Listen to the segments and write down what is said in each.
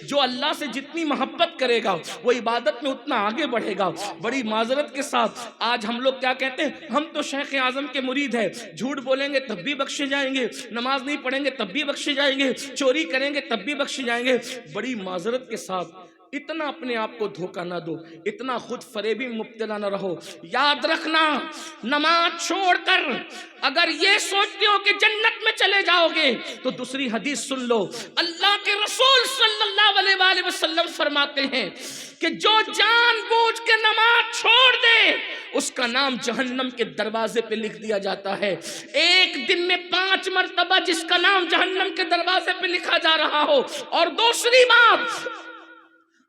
جو اللہ سے جتنی محبت کرے گا وہ عبادت میں اتنا آگے بڑھے گا۔ بڑی معذرت کے ساتھ آج ہم لوگ کیا کہتے ہیں، ہم تو شیخ اعظم کے مرید ہیں، جھوٹ بولیں گے تب بھی بخشے جائیں گے، نماز نہیں پڑھیں گے تب بھی بخشے جائیں گے، چوری کریں گے تب بھی بخشے جائیں گے۔ بڑی معذرت کے ساتھ اتنا اپنے آپ کو دھوکہ نہ دو، اتنا خود فریبی مبتلا نہ رہو۔ یاد رکھنا، نماز چھوڑ کر اگر یہ سوچتے ہو کہ جنت میں چلے جاؤ گے تو دوسری حدیث سن لو۔ اللہ کے رسول صلی اللہ علیہ وآلہ وسلم فرماتے ہیں کہ جو جان بوجھ کے نماز چھوڑ دے اس کا نام جہنم کے دروازے پہ لکھ دیا جاتا ہے۔ ایک دن میں 5 مرتبہ جس کا نام جہنم کے دروازے پہ لکھا جا رہا ہو۔ اور دوسری بات،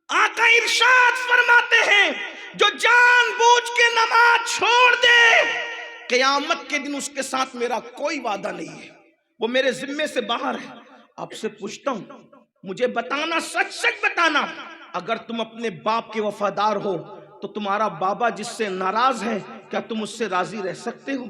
آقا ارشاد فرماتے ہیں جو جان بوجھ کے نماز چھوڑ دے قیامت کے دن اس کے ساتھ میرا کوئی وعدہ نہیں ہے، وہ میرے ذمے سے باہر ہے۔ آپ سے پوچھتا ہوں، مجھے بتانا، سچ سچ بتانا، اگر تم اپنے باپ کے وفادار ہو تو تمہارا بابا جس سے ناراض ہے کیا تم اس سے راضی رہ سکتے ہو؟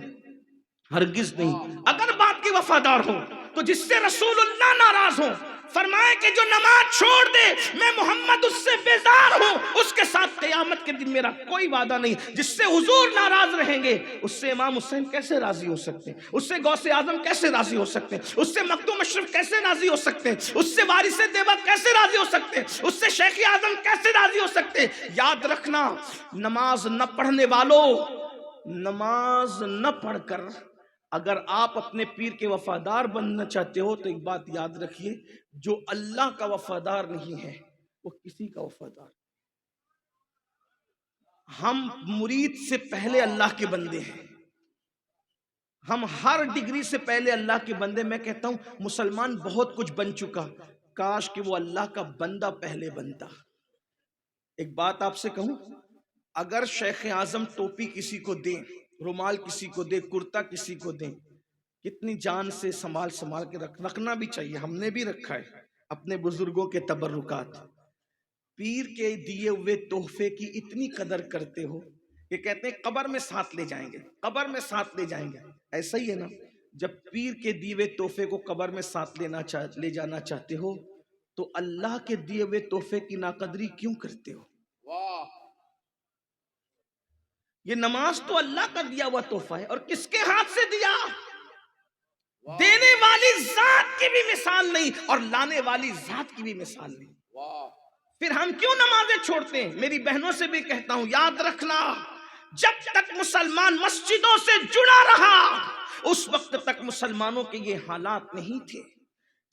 ہرگز نہیں۔ اگر باپ کے وفادار ہو تو جس سے رسول اللہ ناراض ہو، فرمائے کہ جو نماز چھوڑ دے میں محمد اس سے بیزار ہوں، اس کے ساتھ قیامت کے دن میرا کوئی وعدہ نہیں۔ جس سے حضور ناراض رہیں گے اس سے امام حسین کیسے راضی ہو سکتے ہیں؟ اس سے غوث اعظم کیسے راضی ہو سکتے ہیں؟ اس سے مخدوم اشرف کیسے راضی ہو سکتے ہیں؟ اس سے وارث دیوبند کیسے راضی ہو سکتے ہیں؟ اس سے شیخ اعظم کیسے راضی ہو سکتے ہیں؟ یاد رکھنا، نماز نہ پڑھنے والوں، نماز نہ پڑھ کر اگر آپ اپنے پیر کے وفادار بننا چاہتے ہو تو ایک بات یاد رکھیے، جو اللہ کا وفادار نہیں ہے وہ کسی کا وفادار۔ ہم مرید سے پہلے اللہ کے بندے ہیں، ہم ہر ڈگری سے پہلے اللہ کے بندے۔ میں کہتا ہوں مسلمان بہت کچھ بن چکا، کاش کہ وہ اللہ کا بندہ پہلے بنتا۔ ایک بات آپ سے کہوں، اگر شیخ اعظم ٹوپی کسی کو دیں، رومال کسی کو دے، کرتا کسی کو دیں، کتنی جان سے سنبھال کے رکھنا بھی چاہیے، ہم نے بھی رکھا ہے اپنے بزرگوں کے تبرکات۔ پیر کے دیے ہوئے تحفے کی اتنی قدر کرتے ہو کہ کہتے ہیں قبر میں ساتھ لے جائیں گے، قبر میں ساتھ لے جائیں گے۔ ایسا ہی ہے نا، جب پیر کے دیے ہوئے تحفے کو قبر میں ساتھ لے جانا چاہتے ہو تو اللہ کے دیے ہوئے تحفے کی ناقدری کیوں کرتے ہو؟ یہ نماز تو اللہ کا دیا ہوا تحفہ ہے، اور کس کے ہاتھ سے دیا؟ دینے والی ذات کی بھی مثال نہیں اور لانے والی ذات کی بھی مثال نہیں۔ پھر ہم کیوں نمازیں چھوڑتے ہیں؟ میری بہنوں سے بھی کہتا ہوں، یاد رکھنا، جب تک مسلمان مسجدوں سے جڑا رہا اس وقت تک مسلمانوں کے یہ حالات نہیں تھے۔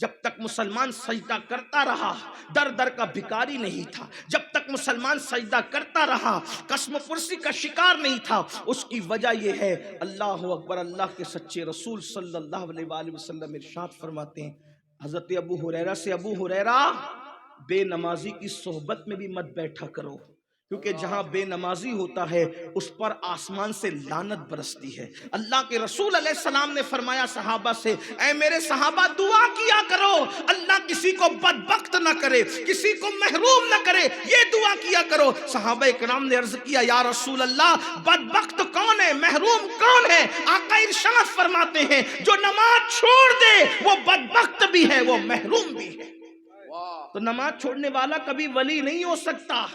جب تک مسلمان سجدہ کرتا رہا در در کا بھکاری نہیں تھا، جب تک مسلمان سجدہ کرتا رہا قسم پرسی کا شکار نہیں تھا۔ اس کی وجہ یہ ہے، اللہ اکبر، اللہ کے سچے رسول صلی اللہ علیہ وآلہ وسلم ارشاد فرماتے ہیں حضرت ابو ہریرہ سے، ابو ہریرہ بے نمازی کی صحبت میں بھی مت بیٹھا کرو، کیونکہ جہاں بے نمازی ہوتا ہے اس پر آسمان سے لعنت برستی ہے۔ اللہ کے رسول علیہ السلام نے فرمایا صحابہ سے، اے میرے صحابہ دعا کیا کرو، اللہ کسی کو بدبخت نہ کرے، کسی کو محروم نہ کرے، یہ دعا کیا کرو۔ صحابہ اکرام نے عرض کیا، یا رسول اللہ بدبخت کون ہے، محروم کون ہے؟ آقا ارشاد فرماتے ہیں جو نماز چھوڑ دے وہ بدبخت بھی ہے، وہ محروم بھی ہے۔ تو نماز چھوڑنے والا کبھی ولی نہیں ہو سکتا۔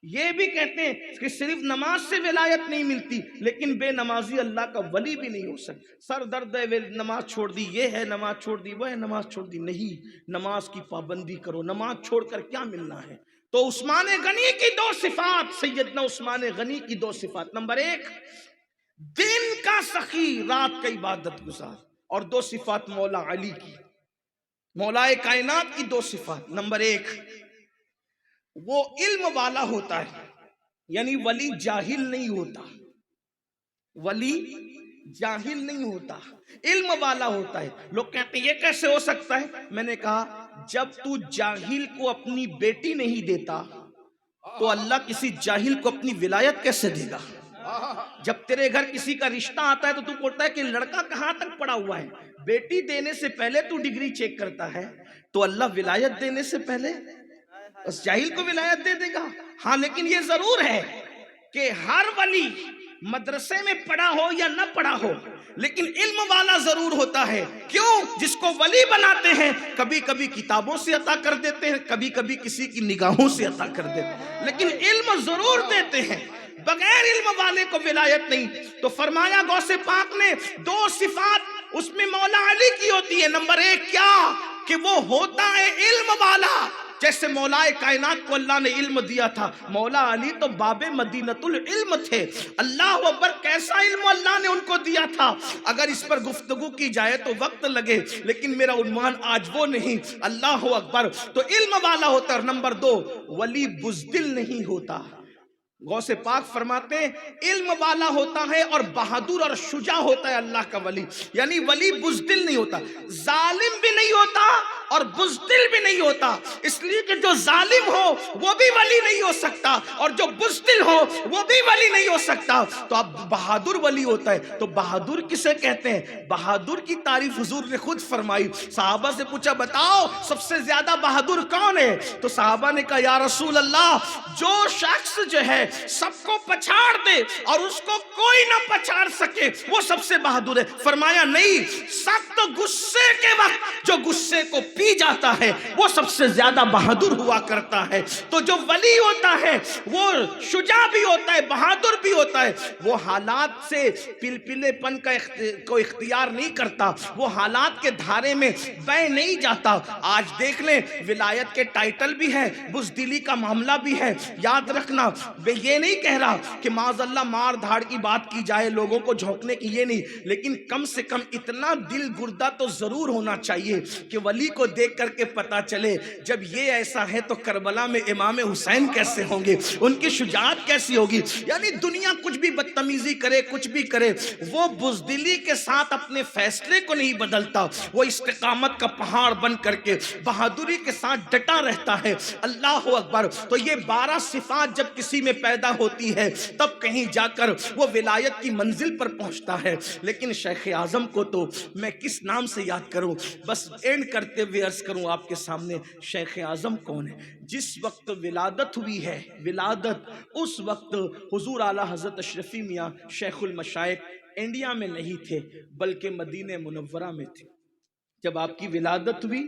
یہ بھی کہتے ہیں کہ صرف نماز سے ولایت نہیں ملتی، لیکن بے نمازی اللہ کا ولی بھی نہیں ہو سکتا۔ سر درد ہے، نماز چھوڑ دی، یہ ہے نماز چھوڑ دی، وہ ہے نماز چھوڑ دی، نہیں، نماز کی پابندی کرو۔ نماز چھوڑ کر کیا ملنا ہے؟ تو عثمان غنی کی 2 صفات، سیدنا عثمان غنی کی 2 صفات، نمبر 1 دن کا سخی، رات کا عبادت گزار، اور 2 صفات مولا علی کی، مولا کائنات کی 2 صفات۔ نمبر 1 وہ علم والا ہوتا ہے، یعنی ولی جاہل نہیں ہوتا، ولی جاہل نہیں ہوتا، علم والا ہوتا ہے۔ لوگ کہتے ہیں یہ کیسے ہو سکتا ہے؟ میں نے کہا جب تو جاہل کو اپنی بیٹی نہیں دیتا تو اللہ کسی جاہل کو اپنی ولایت کیسے دے گا؟ جب تیرے گھر کسی کا رشتہ آتا ہے تو بولتا ہے کہ لڑکا کہاں تک پڑا ہوا ہے؟ بیٹی دینے سے پہلے تو ڈگری چیک کرتا ہے، تو اللہ ولایت دینے سے پہلے اس جاہل کو ولایت دے دے گا؟ ہاں، لیکن یہ ضرور ہے کہ ہر ولی مدرسے میں پڑھا ہو یا نہ پڑھا ہو لیکن علم والا ضرور ہوتا ہے. کیوں؟ جس کو ولی بناتے ہیں کبھی کبھی کتابوں سے عطا کر دیتے ہیں, کبھی کبھی کسی کی نگاہوں سے عطا کر دیتے ہیں, لیکن علم ضرور دیتے ہیں. بغیر علم والے کو ولایت نہیں. تو فرمایا غوث پاک نے 2 صفات اس میں مولا علی کی ہوتی ہے. نمبر 1 کیا کہ وہ ہوتا ہے علم والا. جیسے مولا کائنات کو اللہ نے علم دیا تھا, مولا علی تو باب مدینۃ العلم تھے. اللہ اکبر, کیسا علم اللہ نے ان کو دیا تھا. اگر اس پر گفتگو کی جائے تو وقت لگے, لیکن میرا عنوان آج وہ نہیں. اللہ اکبر. تو علم والا ہوتا ہے. نمبر 2 ولی بزدل نہیں ہوتا. غوث پاک فرماتے ہیں علم والا ہوتا ہے اور بہادر اور شجاع ہوتا ہے اللہ کا ولی. یعنی ولی بزدل نہیں ہوتا, ظالم بھی نہیں ہوتا اور بزدل بھی نہیں ہوتا. اس لیے کہ جو ظالم ہو وہ بھی ولی نہیں ہو سکتا اور جو بزدل ہو وہ بھی ولی نہیں ہو سکتا. تو اب بہادر ولی ہوتا ہے. تو بہادر کسے کہتے ہیں؟ بہادر کی تعریف حضور نے خود فرمائی. صحابہ سے پوچھا بتاؤ سب سے زیادہ بہادر کون ہے؟ تو صحابہ نے کہا یا رسول اللہ جو شخص جو ہے سب کو پچھاڑ دے اور اس کو کوئی نہ پچھاڑ سکے وہ سب سے بہادر ہے. فرمایا نہیں, سخت غصے کے وقت جو غصے کو پی جاتا ہے وہ سب سے زیادہ بہادر ہوا کرتا ہے. تو جو ولی ہوتا ہے وہ شجاع بھی ہوتا ہے, بہادر بھی ہوتا ہے. وہ حالات سے پلپلے پن کا کو اختیار نہیں کرتا, وہ حالات کے دھارے میں بہہ نہیں جاتا. آج دیکھ لیں ولایت کے ٹائٹل بھی ہے, بزدلی کا معاملہ بھی ہے. یاد رکھنا یہ نہیں کہہ رہا کہ معاذ اللہ مار دھاڑ کی بات کی جائے, لوگوں کو جھونکنے کی, یہ نہیں, لیکن کم سے کم اتنا دل گردہ تو ضرور ہونا چاہیے کہ ولی کو دیکھ کر کے پتا چلے جب یہ ایسا ہے تو کربلا میں امام حسین کیسے ہوں گے, ان کی شجاعت کیسی ہوگی. یعنی دنیا کچھ بھی بدتمیزی کرے, کچھ بھی کرے, وہ بزدلی کے ساتھ اپنے فیصلے کو نہیں بدلتا, وہ استقامت کا پہاڑ بن کر کے بہادری کے ساتھ ڈٹا رہتا ہے. اللہ اکبر. تو یہ 12 صفات جب کسی میں پیدا ہوتی ہے تب کہیں جا کر وہ ولایت کی منزل پر پہنچتا ہے. لیکن شیخ اعظم کو تو میں کس نام سے یاد کروں؟ بس اینڈ کرتے ہوئے عرض کروں آپ کے سامنے, شیخ اعظم کون ہے؟ جس وقت ولادت ہوئی ہے, ولادت اس وقت حضور اعلیٰ حضرت اشرفی میاں شیخ المشائخ انڈیا میں نہیں تھے بلکہ مدینہ منورہ میں تھے. جب آپ کی ولادت ہوئی,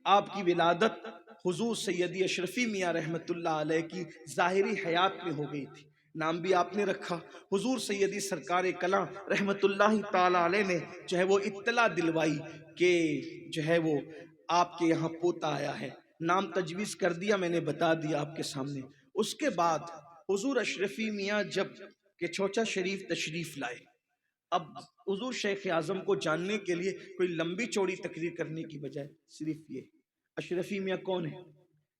آپ کی ولادت حضور سیدی اشرفی میاں رحمت اللہ علیہ کی ظاہری حیات میں ہو گئی تھی. نام بھی آپ نے رکھا, حضور سیدی سرکار کلاں رحمت اللہ تعالی علیہ نے جو ہے وہ اطلاع دلوائی کہ جو ہے وہ آپ کے یہاں پوتا آیا ہے. نام تجویز کر دیا, میں نے بتا دیا آپ کے سامنے. اس کے بعد حضور اشرفی میاں جب کہ چوچا شریف تشریف لائے, اب حضور شیخ اعظم کو جاننے کے لیے کوئی لمبی چوڑی تقریر کرنے کی بجائے صرف یہ اشرفی میاں کون ہیں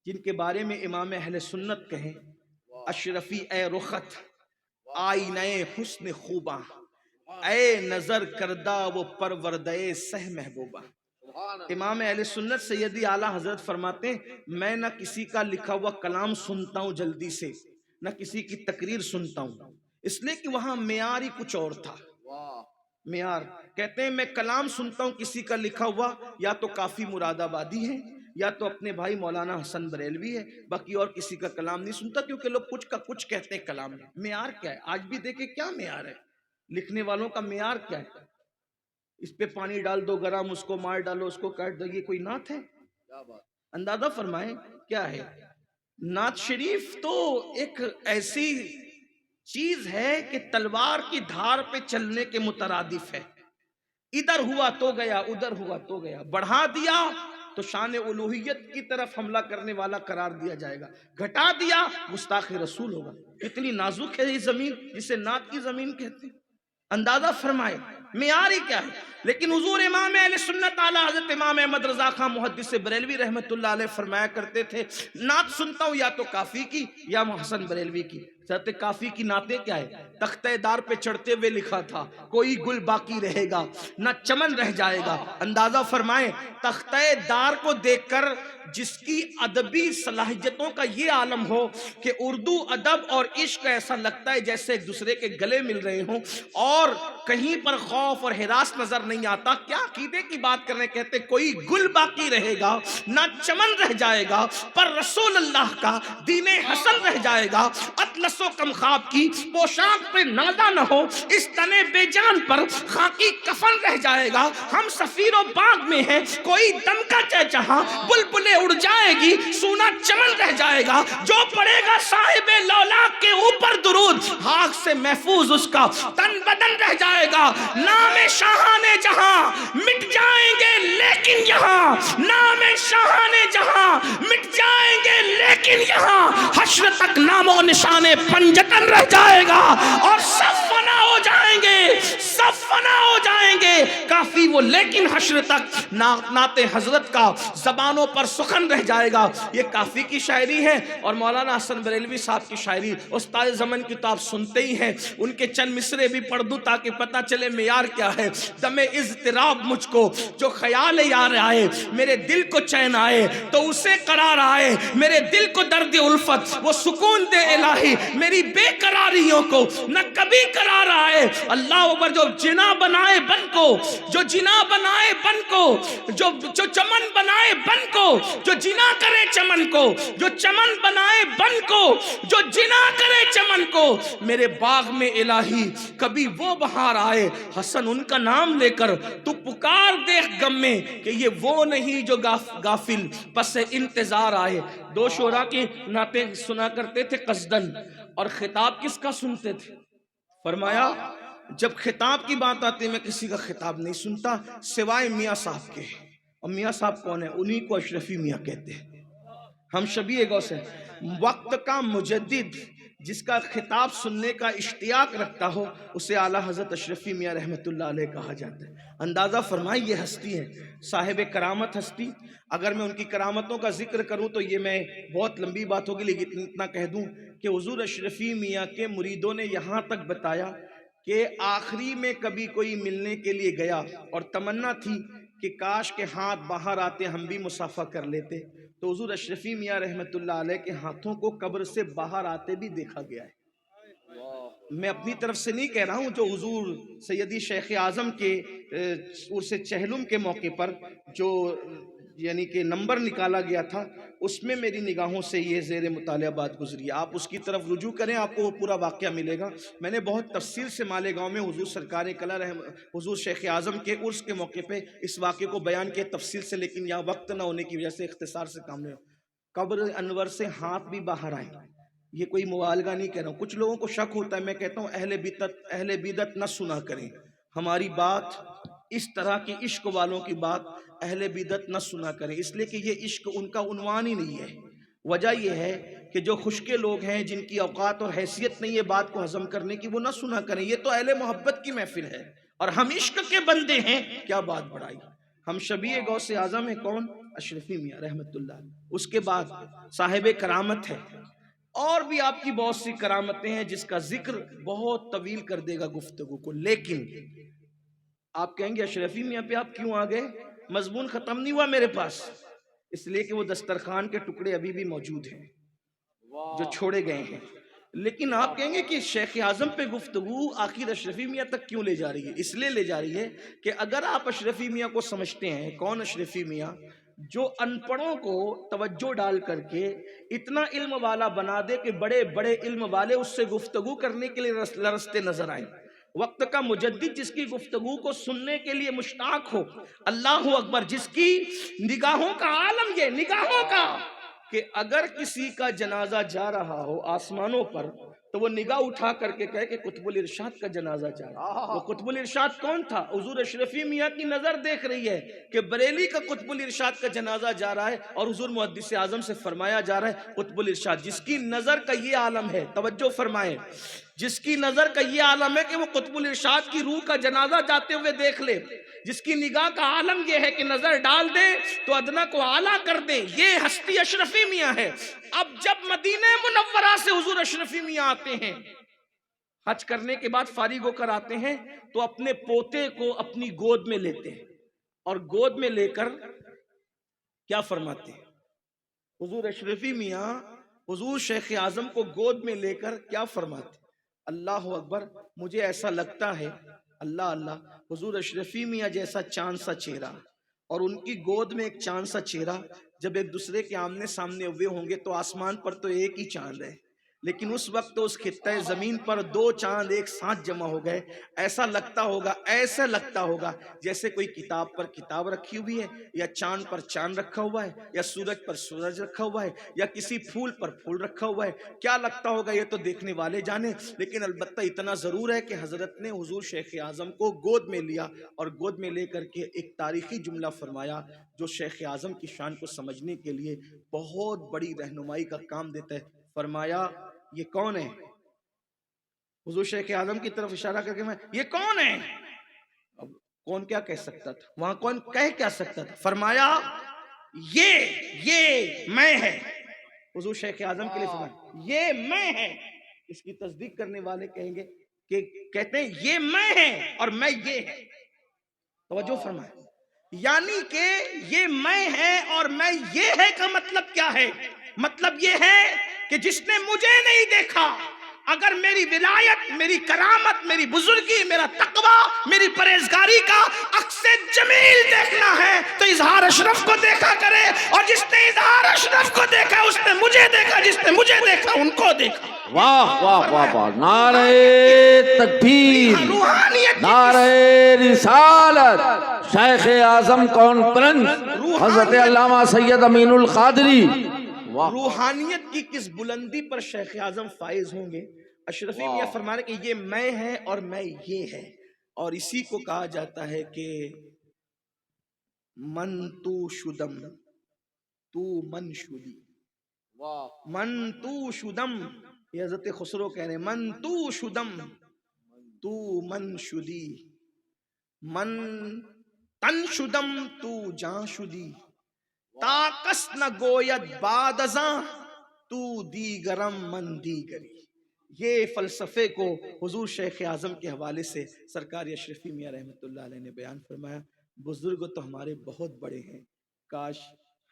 جن کے بارے میں امام اہل سنت کہیں اشرفی اے رخت آئینہ حسن خوباں, اے نظر کردہ وہ پروردے سہ محبوبہ. امام اہل سنت سیدی اعلیٰ حضرت فرماتے ہیں میں نہ کسی کا لکھا ہوا کلام سنتا ہوں جلدی سے, نہ کسی کی تقریر سنتا ہوں, اس لیے کہ وہاں معیار ہی کچھ اور تھا. معیار کہتے ہیں میں کلام سنتا ہوں کسی کا لکھا ہوا, یا تو کافی مراد آبادی ہے یا تو اپنے بھائی مولانا حسن بریلوی ہے, باقی اور کسی کا کلام نہیں سنتا, کیونکہ لوگ کچھ کا کچھ کہتے ہیں کلام میں. معیار کیا ہے؟ آج بھی دیکھیں کیا معیار ہے, لکھنے والوں کا معیار کیا ہے؟ اس پہ پانی ڈال دو گرم, اس کو مار ڈالو, اس کو کاٹ دو, یہ کوئی نعت ہے؟ اندازہ فرمائیں کیا ہے نعت شریف. تو ایک ایسی چیز ہے کہ تلوار کی دھار پہ چلنے کے مترادف ہے. ادھر ہوا تو گیا, ادھر ہوا تو گیا, بڑھا دیا تو شان الوہیت کی طرف حملہ کرنے والا قرار دیا جائے گا, گھٹا دیا گستاخ رسول ہوگا. کتنی نازک ہے یہ زمین جسے نعت کی زمین کہتے ہیں. اندازہ فرمائے معیار ہی کیا ہے. لیکن حضور امام اہل سنت اعلیٰ حضرت امام احمد رضا خان محدث بریلوی رحمت اللہ علیہ فرمایا کرتے تھے نعت سنتا ہوں یا تو کافی کی یا محسن بریلوی کی. حضرت کافی کی نعتیں کیا ہے؟ تختہ دار پہ چڑھتے ہوئے لکھا تھا کوئی گل باقی رہے گا نہ چمن رہ جائے گا. اندازہ فرمائیں تختہ دار کو دیکھ کر جس کی ادبی صلاحیتوں کا یہ عالم ہو کہ اردو ادب اور عشق ایسا لگتا ہے جیسے ایک دوسرے کے گلے مل رہے ہوں, اور کہیں پر خوف اور ہراس نظر نہیں آتا. کیا عقیدے کی بات کرنے کہتے کوئی گل باقی رہے گا نہ چمن رہ جائے گا پر رسول اللہ کا دین حسن رہ جائے گا. اطلس و کم خواب کی پوشاک پہ نازا نہ ہو اس تنے بے جان پر خاکی کفن رہ جائے گا. ہم سفیر و باغ میں ہیں کوئی دم کا چہچہا بلبلیں اڑ جائے گی سونا چمن رہ جائے گا. جو پڑے گا صاحب لولاک کے اوپر درود آگ سے محفوظ اس کا تن بدن رہ جائے گا. نام شاہان جہاں مٹ جائیں گے لیکن یہاں نام شاہان جہاں مٹ جائیں گے لیکن یہاں حشر تک نام و نشان پنجتن رہ جائے گا اور سب فنا ہو جائیں گے سب فنا ہو جائیں گے. کافی وہ لیکن حشر تک نعت حضرت کا زبانوں پر سخن رہ جائے گا. یہ کافی کی شاعری ہے اور مولانا حسن بریلوی صاحب کی شاعری استاد زمن کی تو آپ سنتے ہی ہیں. ان کے چند مصرے بھی پڑھ دوں تاکہ پتہ چلے معیار کیا ہے. دم اضطراب مجھ کو جو خیال یار آئے میرے دل کو چین آئے تو اسے قرار آئے میرے دل کو درد الفت وہ سکون دے الہی میری بے قراریوں کو نہ کبھی قرار آئے. اللہ اکبر. جو جنا بنائے بن کو جو جنا بنائے بن کو جو چمن بنائے بن کو جو جنا کرے چمن کو جو چمن بنائے بن کو جو جنا کرے چمن کو میرے باغ میں الہی کبھی وہ بہار آئے. حسن ان کا نام لے کر تو پکار دیکھ غم میں کہ یہ وہ نہیں جو غافل پس انتظار آئے. دو شعراء کی نعتیں سنا کرتے تھے قصدن اور خطاب کس کا سنتے تھے. فرمایا جب خطاب کی بات آتی میں کسی کا خطاب نہیں سنتا سوائے میاں صاحب کے. اور میاں صاحب کون ہیں؟ انہی کو اشرفی میاں کہتے ہیں. ہم شبیہ غوث ہیں. وقت کا مجدد جس کا خطاب سننے کا اشتیاق رکھتا ہو اسے اعلیٰ حضرت اشرفی میاں رحمۃ اللہ علیہ کہا جاتا ہے. اندازہ فرمائیں یہ ہستی ہے صاحب کرامت ہستی. اگر میں ان کی کرامتوں کا ذکر کروں تو یہ میں بہت لمبی بات ہوگی لیکن اتنا کہہ دوں کہ حضور اشرفی میاں کے مریدوں نے یہاں تک بتایا کہ آخری میں کبھی کوئی ملنے کے لیے گیا اور تمنا تھی کہ کاش کے ہاتھ باہر آتے ہم بھی مصافحہ کر لیتے. تو حضور اشرفی میاں رحمۃ اللہ علیہ کے ہاتھوں کو قبر سے باہر آتے بھی دیکھا گیا ہے. میں اپنی طرف سے نہیں کہہ رہا ہوں. جو حضور سیدی شیخ اعظم کے عرس چہلم کے موقع پر جو یعنی کہ نمبر نکالا گیا تھا اس میں میری نگاہوں سے یہ زیر مطالعہ بات گزری. آپ اس کی طرف رجوع کریں آپ کو وہ پورا واقعہ ملے گا. میں نے بہت تفصیل سے مالیگاؤں میں حضور سرکار کلا حضور شیخ اعظم کے عرس کے موقع پہ اس واقعے کو بیان کیا تفصیل سے لیکن یہاں وقت نہ ہونے کی وجہ سے اختصار سے کام نہیں. قبر انور سے ہاتھ بھی باہر آئے. یہ کوئی مبالغہ نہیں کہہ رہا ہوں. کچھ لوگوں کو شک ہوتا ہے. میں کہتا ہوں اہل بدعت نہ سنا کریں ہماری بات. اس طرح کی عشق والوں کی بات اہل بدعت نہ سنا کریں اس لیے کہ یہ عشق ان کا عنوان ہی نہیں ہے. وجہ یہ ہے کہ جو خشکے لوگ ہیں جن کی اوقات اور حیثیت نہیں ہے بات کو ہضم کرنے کی وہ نہ سنا کریں. یہ تو اہل محبت کی محفل ہے اور ہم عشق کے بندے ہیں. کیا بات بڑھائی. ہم شبیہ غوث اعظم ہیں. کون؟ اشرفی میاں رحمت اللہ. اس کے بعد صاحب کرامت ہے اور بھی آپ کی بہت سی کرامتیں ہیں جس کا ذکر بہت طویل کر دے گا گفتگو کو. لیکن آپ کہیں گے اشرفی میاں پہ آپ کیوں آ گئے؟ مضمون ختم نہیں ہوا میرے پاس اس لیے کہ وہ دسترخوان کے ٹکڑے ابھی بھی موجود ہیں جو چھوڑے گئے ہیں. لیکن آپ کہیں گے کہ شیخ اعظم پہ گفتگو آخر اشرفی میاں تک کیوں لے جا رہی ہے؟ اس لیے لے جا رہی ہے کہ اگر آپ اشرفی میاں کو سمجھتے ہیں کون اشرفی میاں جو ان پڑھوں کو توجہ ڈال کر کے اتنا علم والا بنا دے کہ بڑے بڑے علم والے اس سے گفتگو کرنے کے لیے لرزتے نظر آئیں. وقت کا مجدد جس کی گفتگو کو سننے کے لیے مشتاق ہو. اللہ اکبر. جس کی نگاہوں کا عالم یہ نگاہوں کا کہ اگر کسی کا جنازہ جا رہا ہو آسمانوں پر تو وہ نگاہ اٹھا کر کے کہے کہ قطب الارشاد کا جنازہ جا رہا ہے. وہ قطب الارشاد کون تھا؟ حضور اشرفی میاں کی نظر دیکھ رہی ہے کہ بریلی کا قطب الارشاد کا جنازہ جا رہا ہے اور حضور محدث اعظم سے فرمایا جا رہا ہے قطب الارشاد. جس کی نظر کا یہ عالم ہے توجہ فرمائیں جس کی نظر کا یہ عالم ہے کہ وہ قطب الارشاد کی روح کا جنازہ جاتے ہوئے دیکھ لے. جس کی نگاہ کا عالم یہ ہے کہ نظر ڈال دے تو ادنا کو اعلیٰ کر دے. یہ ہستی اشرفی میاں ہے. اب جب مدینہ منورہ سے حضور اشرفی میاں آتے ہیں حج کرنے کے بعد فارغ ہو کر آتے ہیں تو اپنے پوتے کو اپنی گود میں لیتے ہیں اور گود میں لے کر کیا فرماتے ہیں؟ حضور اشرفی میاں حضور شیخ اعظم کو گود میں لے کر کیا فرماتے ہیں؟ اللہ اکبر. مجھے ایسا لگتا ہے اللہ اللہ، حضور اشرفی میاں جیسا چاند سا چہرہ اور ان کی گود میں ایک چاند سا چہرہ جب ایک دوسرے کے آمنے سامنے ہوئے ہوں گے تو آسمان پر تو ایک ہی چاند ہے، لیکن اس وقت تو اس خطہ زمین پر دو چاند ایک ساتھ جمع ہو گئے. ایسا لگتا ہوگا جیسے کوئی کتاب پر کتاب رکھی ہوئی ہے، یا چاند پر چاند رکھا ہوا ہے، یا سورج پر سورج رکھا ہوا ہے، یا کسی پھول پر پھول رکھا ہوا ہے. کیا لگتا ہوگا یہ تو دیکھنے والے جانے، لیکن البتہ اتنا ضرور ہے کہ حضرت نے حضور شیخ اعظم کو گود میں لیا اور گود میں لے کر کے ایک تاریخی جملہ فرمایا جو شیخ اعظم کی شان کو سمجھنے کے لیے بہت بڑی رہنمائی کا کام دیتا ہے. فرمایا یہ کون ہے؟ حضور شیخ اعظم کی طرف اشارہ کر کے میں، یہ کون ہے؟ اب کون کیا کہہ سکتا تھا وہاں، کون کہہ کیا سکتا تھا؟ فرمایا یہ میں ہے. حضور شیخ اعظم کے لیے فرمایا یہ میں ہے. اس کی تصدیق کرنے والے کہیں گے کہ کہتے ہیں یہ میں ہے اور میں یہ ہے. توجہ فرمائے، یعنی کہ یہ میں ہے اور میں یہ ہے کا مطلب کیا ہے؟ مطلب یہ ہے کہ جس نے مجھے نہیں دیکھا، اگر میری ولایت، میری کرامت، میری بزرگی، میرا تقوی، میری پرہیزگاری کا عکس جمیل دیکھنا ہے تو اظہار اشرف کو دیکھا کرے، اور جس نے اظہار اشرف کو دیکھا اس نے مجھے دیکھا، جس نے مجھے دیکھا ان کو دیکھا. واہ واہ واہ واہ، نعرہ تکبیر، نعرہ رسالت. شیخ اعظم کانفرنس حضرت علامہ سید امین القادری. روحانیت کی کس بلندی پر شیخ اعظم فائز ہوں گے. اشرفی میاں فرما رہے کہ یہ میں ہے اور میں یہ ہے، اور اسی کو کہا جاتا ہے کہ من تو شدم تو من شدی. من تو شدم، یہ حضرت خسرو کہہ رہے ہیں، من تو شدم تو من شدی، من تن شدم تو جان شدی، تاکس نہ گوید بعد ازاں تو دیگرم من دیگری. یہ فلسفے کو حضور شیخ اعظم کے حوالے سے سرکار اشرفی میاں رحمۃ اللہ علیہ نے بیان فرمایا. بزرگ تو ہمارے بہت بڑے ہیں، کاش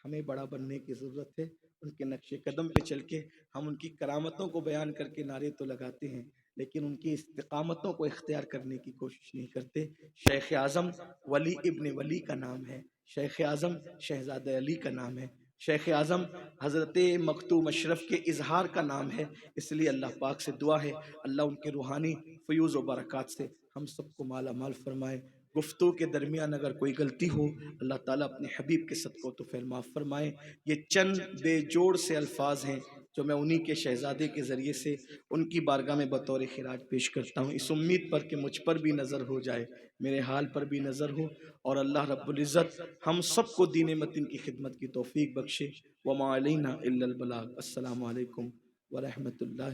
ہمیں بڑا بننے کی ضرورت ہے. ان کے نقش قدم پہ چل کے ہم ان کی کرامتوں کو بیان کر کے نعرے تو لگاتے ہیں، لیکن ان کی استقامتوں کو اختیار کرنے کی کوشش نہیں کرتے. شیخ اعظم ولی ابن ولی کا نام ہے، شیخ اعظم شہزادہ علی کا نام ہے، شیخ اعظم حضرت مختوم اشرف کے اظہار کا نام ہے. اس لیے اللہ پاک سے دعا ہے اللہ ان کے روحانی فیوز و برکات سے ہم سب کو مالا مال فرمائے. گفتگو کے درمیان اگر کوئی غلطی ہو اللہ تعالیٰ اپنے حبیب کے صدقہ تو فعل معاف فرمائے. یہ چند بے جوڑ سے الفاظ ہیں جو میں انہی کے شہزادے کے ذریعے سے ان کی بارگاہ میں بطور خراج پیش کرتا ہوں، اس امید پر کہ مجھ پر بھی نظر ہو جائے، میرے حال پر بھی نظر ہو، اور اللہ رب العزت ہم سب کو دین متین کی خدمت کی توفیق بخشے. وما علینا الا البلاغ. السلام علیکم ورحمۃ اللہ.